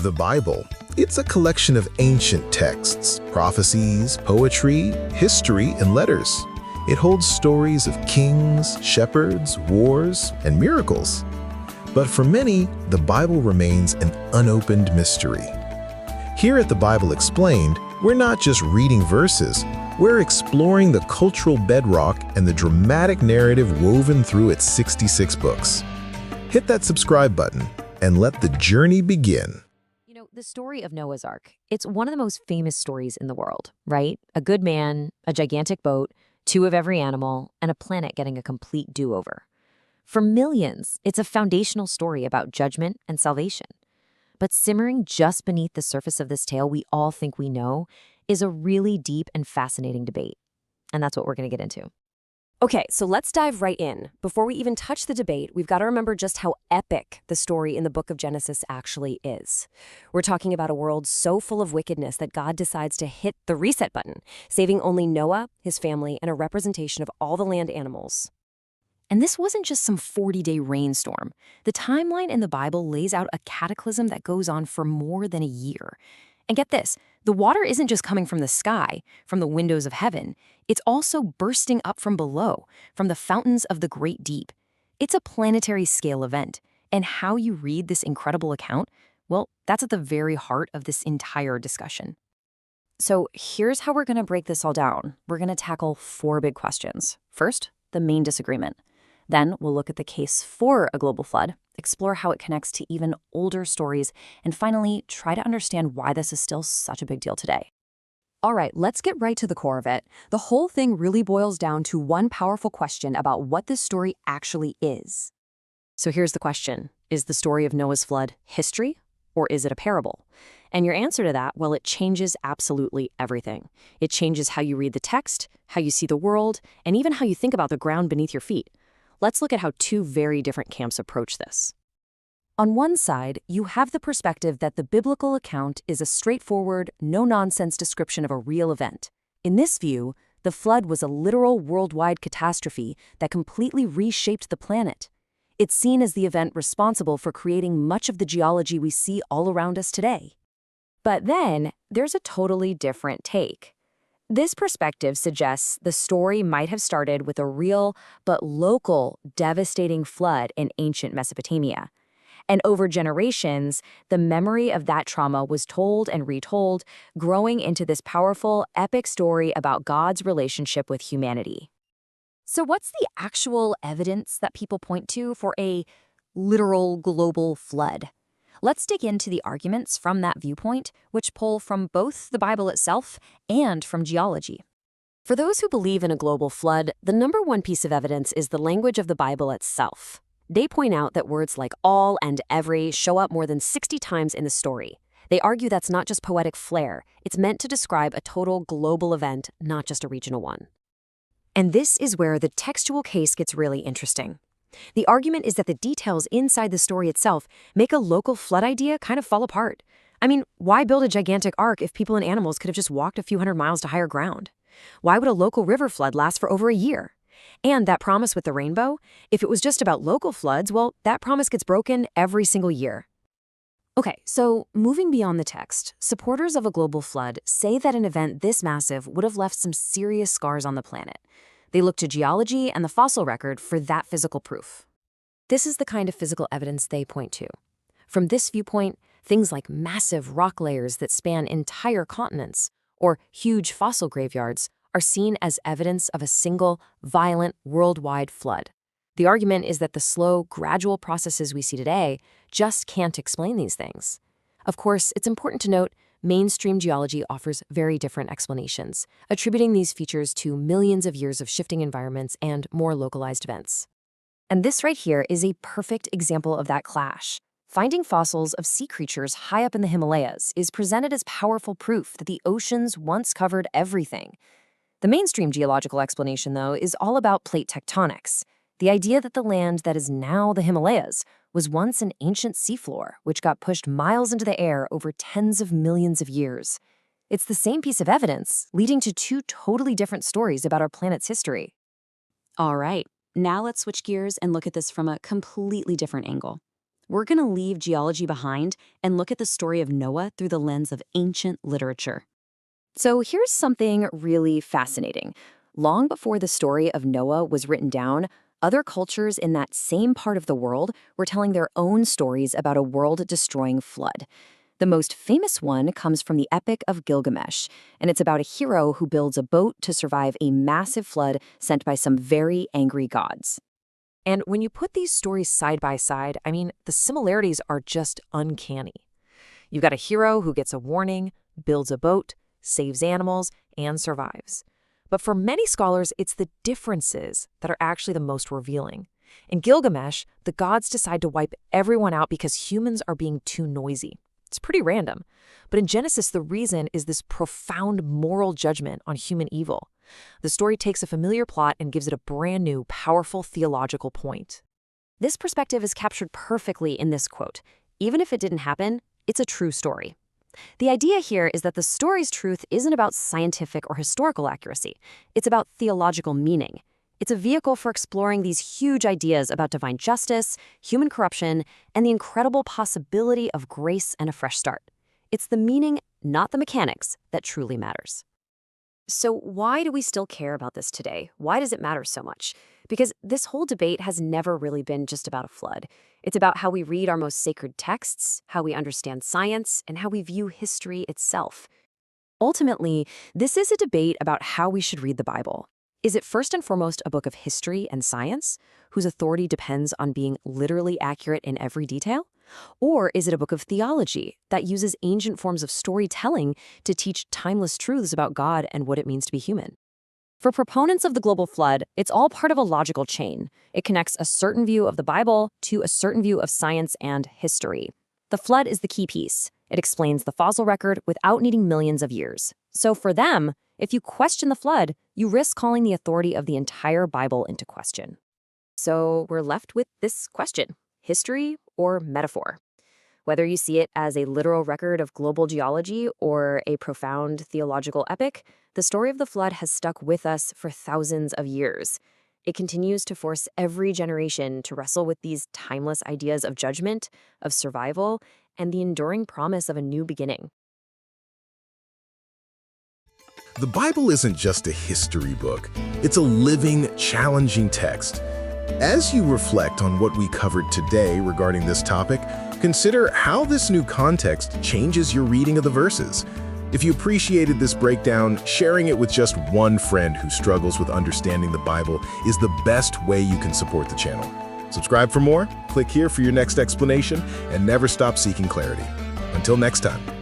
The Bible. It's a collection of ancient texts, prophecies, poetry, history, and letters. It holds stories of kings, shepherds, wars, and miracles. But for many, the Bible remains an unopened mystery. Here at The Bible Explained, we're not just reading verses, we're exploring the cultural bedrock and the dramatic narrative woven through its 66 books. Hit that subscribe button and let the journey begin. The story of Noah's Ark, it's one of the most famous stories in the world, right? A good man, a gigantic boat, two of every animal, and a planet getting a complete do-over. For millions, it's a foundational story about judgment and salvation. But simmering just beneath the surface of this tale we all think we know is a really deep and fascinating debate. And that's what we're going to get into. Okay, so let's dive right in. Before we even touch the debate, we've got to remember just how epic the story in the book of Genesis actually is. We're talking about a world so full of wickedness that God decides to hit the reset button, saving only Noah, his family, and a representation of all the land animals. And this wasn't just some 40-day rainstorm. The timeline in the Bible lays out a cataclysm that goes on for more than a year. And get this, the water isn't just coming from the sky, from the windows of heaven. It's also bursting up from below, from the fountains of the great deep. It's a planetary scale event. And how you read this incredible account, well, that's at the very heart of this entire discussion. So here's how we're going to break this all down. We're going to tackle 4 big questions. First, the main disagreement. Then we'll look at the case for a global flood, explore how it connects to even older stories, and finally, try to understand why this is still such a big deal today. All right, let's get right to the core of it. The whole thing really boils down to one powerful question about what this story actually is. So here's the question. Is the story of Noah's flood history, or is it a parable? And your answer to that, well, it changes absolutely everything. It changes how you read the text, how you see the world, and even how you think about the ground beneath your feet. Let's look at how 2 very different camps approach this. On one side, you have the perspective that the biblical account is a straightforward, no-nonsense description of a real event. In this view, the flood was a literal worldwide catastrophe that completely reshaped the planet. It's seen as the event responsible for creating much of the geology we see all around us today. But then, there's a totally different take. This perspective suggests the story might have started with a real but local devastating flood in ancient Mesopotamia. And over generations, the memory of that trauma was told and retold, growing into this powerful, epic story about God's relationship with humanity. So what's the actual evidence that people point to for a literal global flood? Let's dig into the arguments from that viewpoint, which pull from both the Bible itself and from geology. For those who believe in a global flood, the number one piece of evidence is the language of the Bible itself. They point out that words like all and every show up more than 60 times in the story. They argue that's not just poetic flair, it's meant to describe a total global event, not just a regional one. And this is where the textual case gets really interesting. The argument is that the details inside the story itself make a local flood idea kind of fall apart. I mean, why build a gigantic ark if people and animals could have just walked a few hundred miles to higher ground? Why would a local river flood last for over a year? And that promise with the rainbow, if it was just about local floods, well, that promise gets broken every single year. Okay, so moving beyond the text, supporters of a global flood say that an event this massive would have left some serious scars on the planet. They look to geology and the fossil record for that physical proof. This is the kind of physical evidence they point to. From this viewpoint, things like massive rock layers that span entire continents or huge fossil graveyards are seen as evidence of a single, violent, worldwide flood. The argument is that the slow, gradual processes we see today just can't explain these things. Of course, it's important to note mainstream geology offers very different explanations, attributing these features to millions of years of shifting environments and more localized events. And this right here is a perfect example of that clash. Finding fossils of sea creatures high up in the Himalayas is presented as powerful proof that the oceans once covered everything. The mainstream geological explanation, though, is all about plate tectonics, the idea that the land that is now the Himalayas was once an ancient seafloor, which got pushed miles into the air over tens of millions of years. It's the same piece of evidence, leading to 2 totally different stories about our planet's history. All right, now let's switch gears and look at this from a completely different angle. We're going to leave geology behind and look at the story of Noah through the lens of ancient literature. So here's something really fascinating. Long before the story of Noah was written down, other cultures in that same part of the world were telling their own stories about a world-destroying flood. The most famous one comes from the Epic of Gilgamesh, and it's about a hero who builds a boat to survive a massive flood sent by some very angry gods. And when you put these stories side by side, the similarities are just uncanny. You've got a hero who gets a warning, builds a boat, saves animals, and survives. But for many scholars, it's the differences that are actually the most revealing. In Gilgamesh, the gods decide to wipe everyone out because humans are being too noisy. It's pretty random. But in Genesis, the reason is this profound moral judgment on human evil. The story takes a familiar plot and gives it a brand new, powerful theological point. This perspective is captured perfectly in this quote. Even if it didn't happen, it's a true story. The idea here is that the story's truth isn't about scientific or historical accuracy. It's about theological meaning. It's a vehicle for exploring these huge ideas about divine justice, human corruption, and the incredible possibility of grace and a fresh start. It's the meaning, not the mechanics, that truly matters. So why do we still care about this today? Why does it matter so much? Because this whole debate has never really been just about a flood. It's about how we read our most sacred texts, how we understand science, and how we view history itself. Ultimately, this is a debate about how we should read the Bible. Is it first and foremost a book of history and science, whose authority depends on being literally accurate in every detail? Or is it a book of theology that uses ancient forms of storytelling to teach timeless truths about God and what it means to be human? For proponents of the global flood, it's all part of a logical chain. It connects a certain view of the Bible to a certain view of science and history. The flood is the key piece. It explains the fossil record without needing millions of years. So for them, if you question the flood, you risk calling the authority of the entire Bible into question. So we're left with this question: history or metaphor? Whether you see it as a literal record of global geology or a profound theological epic, the story of the flood has stuck with us for thousands of years. It continues to force every generation to wrestle with these timeless ideas of judgment, of survival, and the enduring promise of a new beginning. The Bible isn't just a history book. It's a living, challenging text. As you reflect on what we covered today regarding this topic, consider how this new context changes your reading of the verses. If you appreciated this breakdown, sharing it with just one friend who struggles with understanding the Bible is the best way you can support the channel. Subscribe for more, click here for your next explanation, and never stop seeking clarity. Until next time.